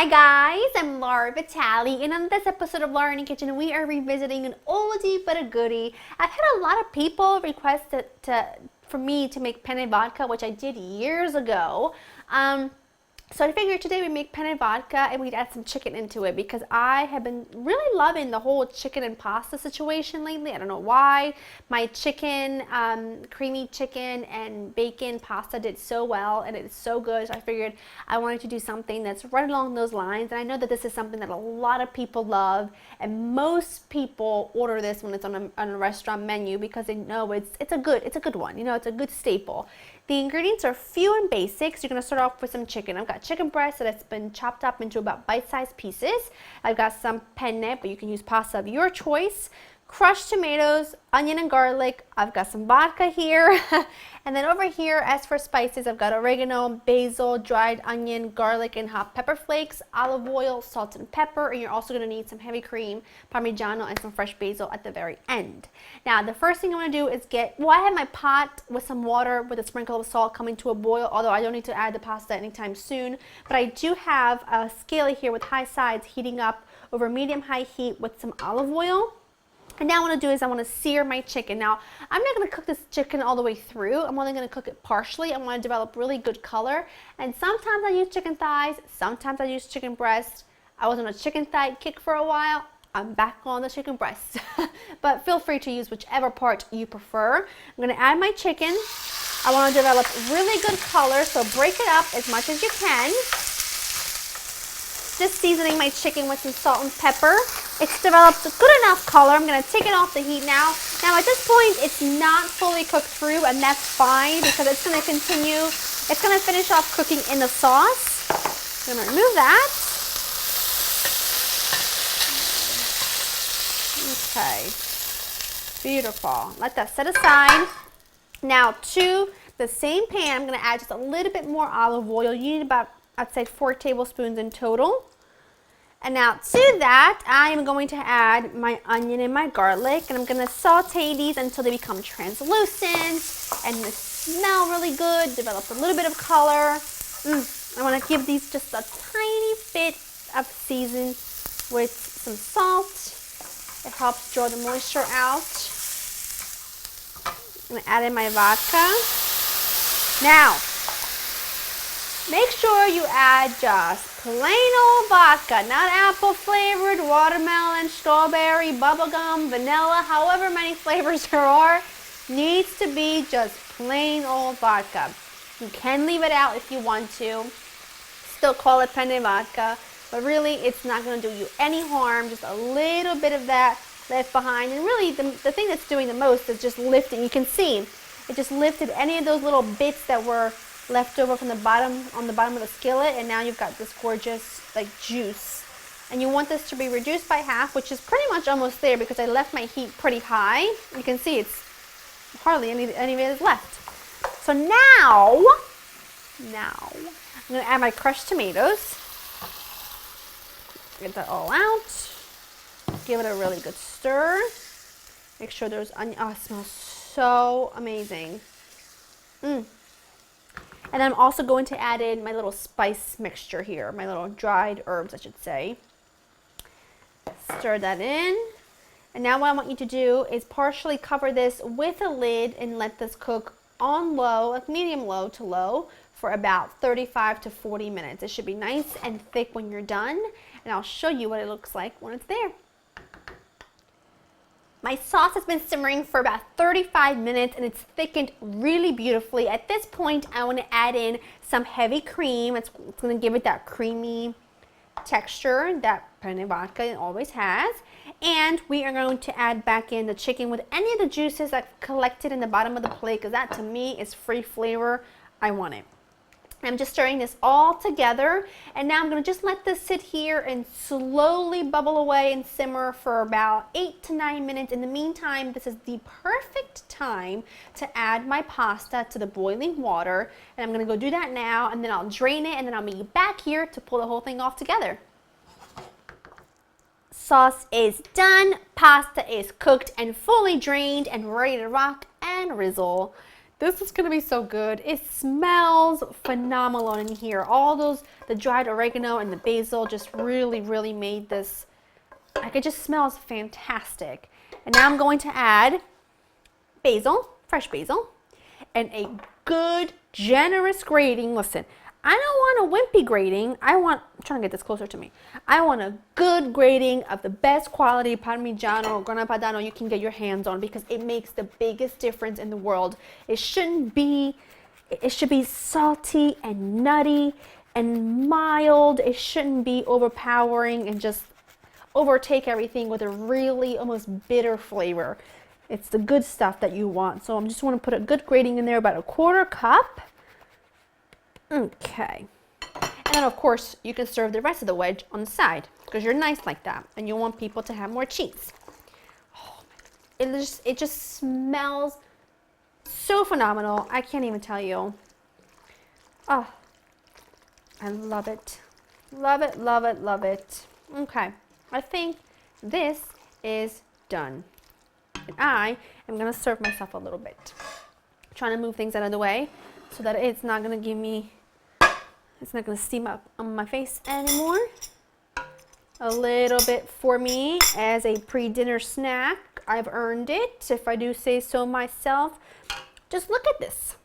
guys, I'm Laura Vitale, and on this episode of Laura in the Kitchen, we are revisiting an oldie but a goodie. I've had a lot of people request for me to make penne vodka, which I did years ago. So I figured today we make penne vodka and we'd add some chicken into it because I have been really loving the whole chicken and pasta situation lately. I don't know why. My chicken, creamy chicken and bacon pasta did so well and it's so good. So I figured I wanted to do something that's right along those lines. And I know that this is something that a lot of people love and most people order this when it's on a restaurant menu because they know it's a good one. You know, it's a good staple. The ingredients are few and basic, so you're going to start off with some chicken. I've got chicken breast that has been chopped up into about bite-sized pieces. I've got some penne, but you can use pasta of your choice. Crushed tomatoes, onion and garlic. I've got some vodka here. And then over here, as for spices, I've got oregano, basil, dried onion, garlic, and hot pepper flakes, olive oil, salt and pepper, and you're also going to need some heavy cream, Parmigiano, and some fresh basil at the very end. Now, the first thing I'm going to do is I have my pot with some water with a sprinkle of salt coming to a boil, although I don't need to add the pasta anytime soon, but I do have a skillet here with high sides heating up over medium-high heat with some olive oil. And now what I want to do is I want to sear my chicken. Now, I'm not going to cook this chicken all the way through. I'm only going to cook it partially. I want to develop really good color. And sometimes I use chicken thighs. Sometimes I use chicken breast. I was on a chicken thigh kick for a while. I'm back on the chicken breast. But feel free to use whichever part you prefer. I'm going to add my chicken. I want to develop really good color, so break it up as much as you can. Just seasoning my chicken with some salt and pepper. It's developed a good enough color. I'm going to take it off the heat now. Now at this point, it's not fully cooked through, and that's fine because it's going to continue. It's going to finish off cooking in the sauce. I'm going to remove that. Okay. Beautiful. Let that set aside. Now to the same pan, I'm going to add just a little bit more olive oil. You need about, I'd say, 4 tablespoons in total. And now to that, I am going to add my onion and my garlic, and I'm going to saute these until they become translucent and they smell really good, develop a little bit of color. I want to give these just a tiny bit of season with some salt. It helps draw the moisture out. I'm going to add in my vodka. Now, make sure you add just plain old vodka, not apple flavored, watermelon, strawberry, bubblegum, vanilla, however many flavors there are, needs to be just plain old vodka. You can leave it out if you want to, still call it penne vodka, but really it's not going to do you any harm, just a little bit of that left behind. And really the thing that's doing the most is just lifting. You can see it just lifted any of those little bits that were left over from the bottom, on the bottom of the skillet, and now you've got this gorgeous like juice. And you want this to be reduced by half, which is pretty much almost there because I left my heat pretty high. You can see it's hardly any of it is left. So now I'm going to add my crushed tomatoes. Get that all out. Give it a really good stir. Make sure there's onion. Oh, it smells so amazing. And then I'm also going to add in my little spice mixture here, my little dried herbs, I should say. Stir that in. And now what I want you to do is partially cover this with a lid and let this cook on low, like medium low to low, for about 35 to 40 minutes. It should be nice and thick when you're done, and I'll show you what it looks like when it's there. My sauce has been simmering for about 35 minutes and it's thickened really beautifully. At this point, I want to add in some heavy cream. It's going to give it that creamy texture that penne vodka always has. And we are going to add back in the chicken with any of the juices that collected in the bottom of the plate, because that to me is free flavor. I want it. I'm just stirring this all together, and now I'm going to just let this sit here and slowly bubble away and simmer for about 8 to 9 minutes. In the meantime, this is the perfect time to add my pasta to the boiling water, and I'm going to go do that now, and then I'll drain it, and then I'll meet you back here to pull the whole thing off together. Sauce is done, pasta is cooked and fully drained and ready to rock and rizzle. This is gonna be so good. It smells phenomenal in here. All those, the dried oregano and the basil just really, really made this, like it just smells fantastic. And now I'm going to add basil, fresh basil, and a good, generous grating. Listen, I don't want a wimpy grating. I'm trying to get this closer to me. I want a good grating of the best quality Parmigiano or Grana Padano you can get your hands on, because it makes the biggest difference in the world. It should be salty and nutty and mild. It shouldn't be overpowering and just overtake everything with a really almost bitter flavor. It's the good stuff that you want. So I just want to put a good grating in there, about a 1/4 cup. Okay. And then of course you can serve the rest of the wedge on the side because you're nice like that and you want people to have more cheese. Oh, it just smells so phenomenal. I can't even tell you. Oh, I love it. Love it, love it, love it. Okay, I think this is done. And I am gonna serve myself a little bit. I'm trying to move things out of the way so that it's not gonna give me, it's not gonna steam up on my face anymore. A little bit for me as a pre-dinner snack. I've earned it, if I do say so myself. Just look at this.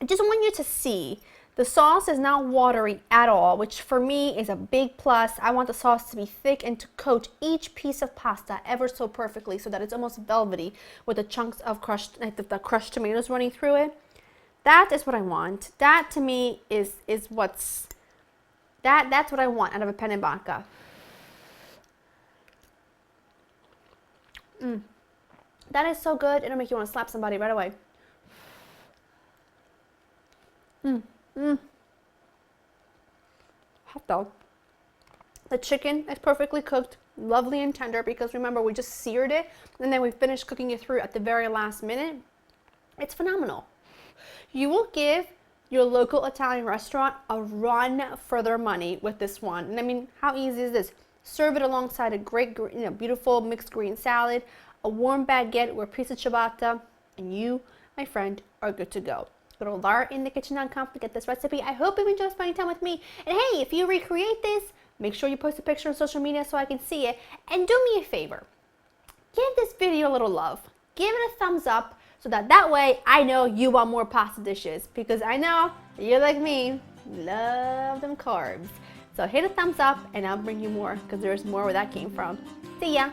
I just want you to see the sauce is not watery at all, which for me is a big plus. I want the sauce to be thick and to coat each piece of pasta ever so perfectly so that it's almost velvety with the chunks of crushed, like the crushed tomatoes running through it. That is what I want. That to me is what's, that's what I want out of a penne vodka. That is so good, it'll make you want to slap somebody right away. Hot dog. The chicken is perfectly cooked, lovely and tender, because remember we just seared it and then we finished cooking it through at the very last minute. It's phenomenal. You will give your local Italian restaurant a run for their money with this one. And I mean, how easy is this? Serve it alongside a great, beautiful mixed green salad, a warm baguette or a piece of ciabatta, and you, my friend, are good to go. Go to laurainthekitchen.com to get this recipe. I hope you enjoy spending time with me. And hey, if you recreate this, make sure you post a picture on social media so I can see it. And do me a favor. Give this video a little love. Give it a thumbs up so that way I know you want more pasta dishes, because I know you're like me, love them carbs. So hit a thumbs up and I'll bring you more, because there's more where that came from. See ya.